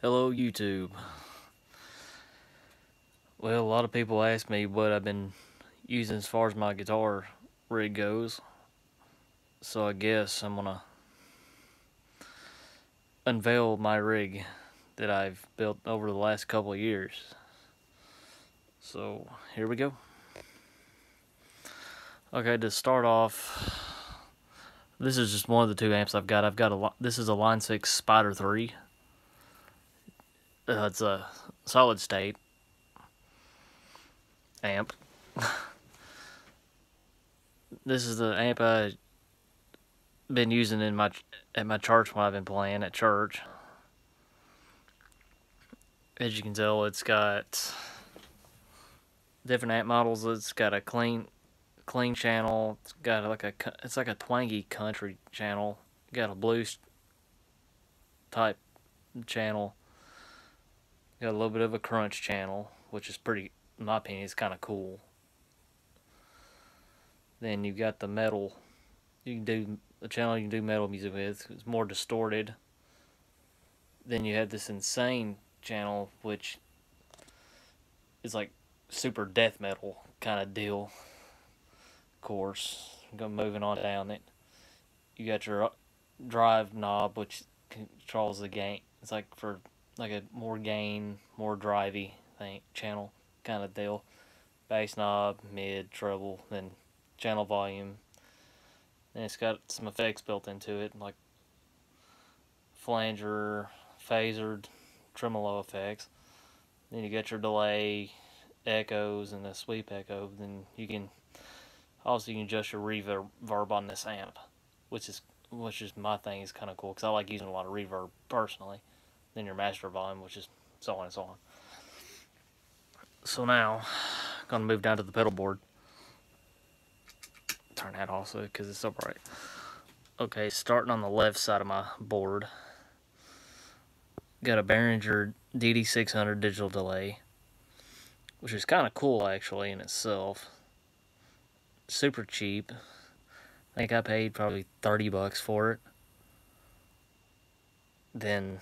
Hello YouTube. Well, a lot of people ask me what I've been using as far as my guitar rig goes. So I guess I'm gonna unveil my rig that I've built over the last couple of years. So here we go. Okay, to start off, this is just one of the two amps I've got. This is a Line 6 Spider 3. It's a solid state amp. This is the amp I've been using at my church when I've been playing at church. As you can tell, it's got different amp models. It's got a clean channel. It's got it's like a twangy country channel. Got a blues type channel. Got a little bit of a crunch channel, which is pretty, in my opinion, it's kind of cool. Then you've got the metal. You can do the channel you can do metal music with. It's more distorted. Then you have this insane channel, which is like super death metal kind of deal. Of course, moving on down it. You got your drive knob, which controls the gain. It's like for like a more gain, more drivey channel kind of deal. Bass knob, mid, treble, then channel volume. And it's got some effects built into it, like flanger, phaser, tremolo effects. Then you got your delay, echoes, and the sweep echo. Then you can adjust your reverb on this amp, which is my thing, is kind of cool because I like using a lot of reverb personally. Then your master volume, which is so on and so on. So now, I'm gonna move down to the pedal board. Turn that off because it's so bright. Okay, starting on the left side of my board, got a Behringer DD600 digital delay, which is kind of cool actually in itself. Super cheap. I think I paid probably $30 for it. Then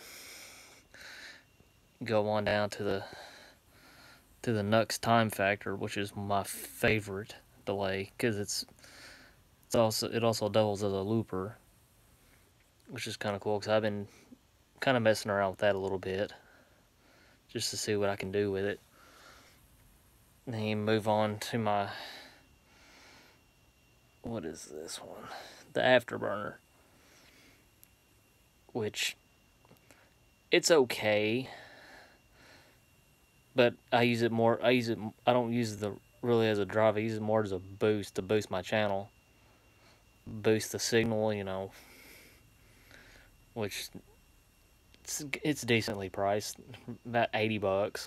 go on down to the Nux Time Factor, which is my favorite delay because it also doubles as a looper, which is kind of cool because I've been kind of messing around with that a little bit just to see what I can do with it. And then you move on to my, what is this one? The Afterburner, which it's okay, but I use it more. I don't use it really as a drive. I use it more as a boost to boost my channel, boost the signal, which it's decently priced, about $80.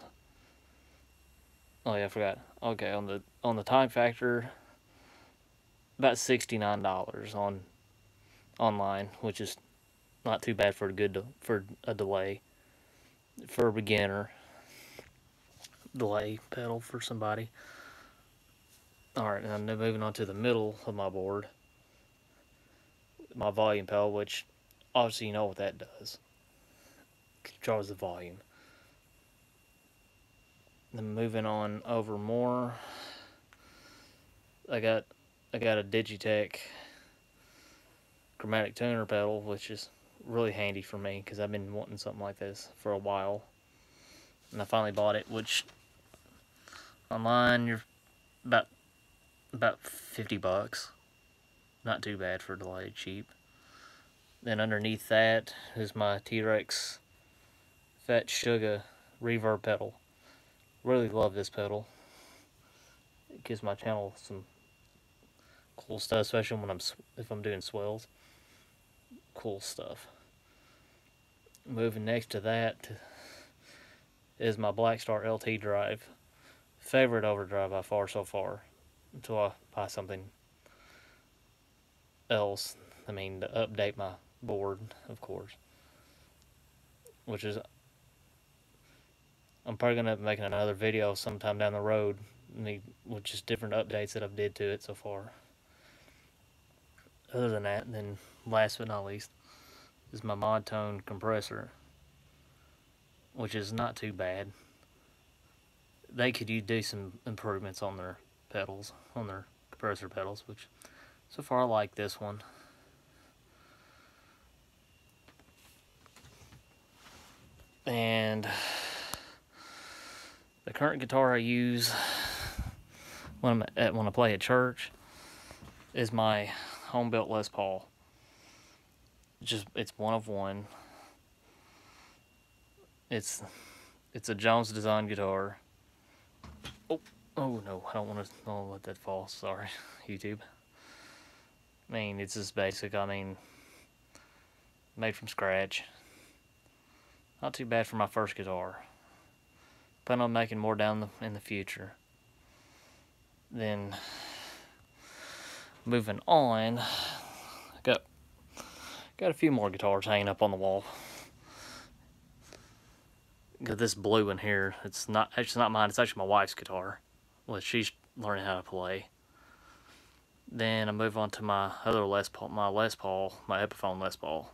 Oh yeah, I forgot. Okay, on the Time Factor, about $69 online, which is not too bad for a delay for a beginner delay pedal for somebody. Alright, now moving on to the middle of my board, my volume pedal, which obviously you know what that does. Controls the volume. Then moving on over more, I got a Digitech chromatic tuner pedal, which is really handy for me because I've been wanting something like this for a while, and I finally bought it. Which online you're about $50, not too bad for delay, cheap. Then underneath that is my T-Rex Fat Sugar reverb pedal. Really love this pedal. It gives my channel some cool stuff, especially if I'm doing swells. Cool stuff. Moving next to that is my Blackstar LT drive. Favorite overdrive by far so far, until I buy something else. I mean, to update my board, of course. Which is, I'm probably gonna be making another video sometime down the road, with just different updates that I've did to it so far. Other than that, then last but not least, is my Modtone compressor. which is not too bad. They could do some improvements on their pedals, on their compressor pedals, which so far I like this one. And the current guitar I use when I play at church is my home built Les Paul. It's one of one. It's a Jones design guitar. Oh no, I don't want to let that fall. Sorry, YouTube. I mean, it's just basic. I mean, made from scratch. Not too bad for my first guitar. Plan on making more in the future. Then moving on, got a few more guitars hanging up on the wall. Got this blue one here. It's not mine. It's actually my wife's guitar, which she's learning how to play. Then I move on to my other Les Paul, my Epiphone Les Paul.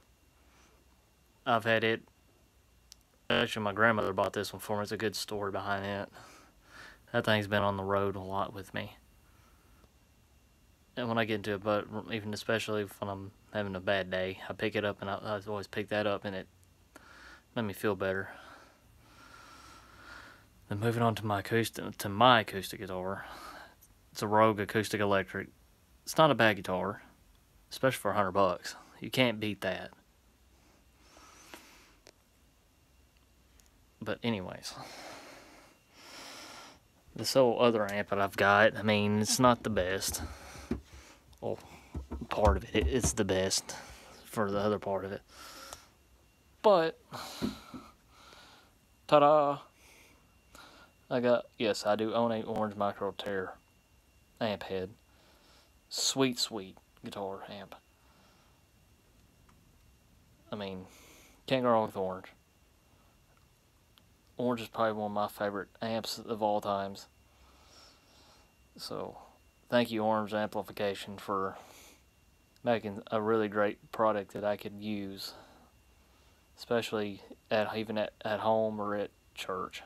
I've had it. Actually, my grandmother bought this one for me. It's a good story behind it. That thing's been on the road a lot with me. And when I get into it, but even especially when I'm having a bad day, I pick it up, and I always pick that up, and it made me feel better. Then moving on to my acoustic guitar. It's a Rogue Acoustic Electric. It's not a bad guitar, especially for $100. You can't beat that. But anyways, this whole other amp that I've got, I mean, it's not the best. Well, part of it's the best for the other part of it. But, ta-da! Yes, I do own a Orange Micro Tear amp head. Sweet guitar amp. I mean, can't go wrong with Orange. Orange is probably one of my favorite amps of all times. So, thank you, Orange Amplification, for making a really great product that I could use, especially even at home or at church.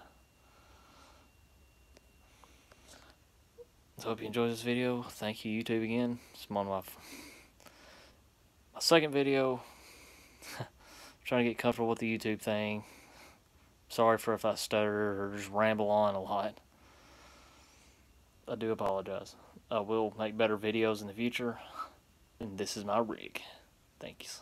So, hope you enjoyed this video. Thank you, YouTube, again. It's one of my second video. Trying to get comfortable with the YouTube thing. Sorry for if I stutter or just ramble on a lot. I do apologize. I will make better videos in the future. And this is my rig. Thanks.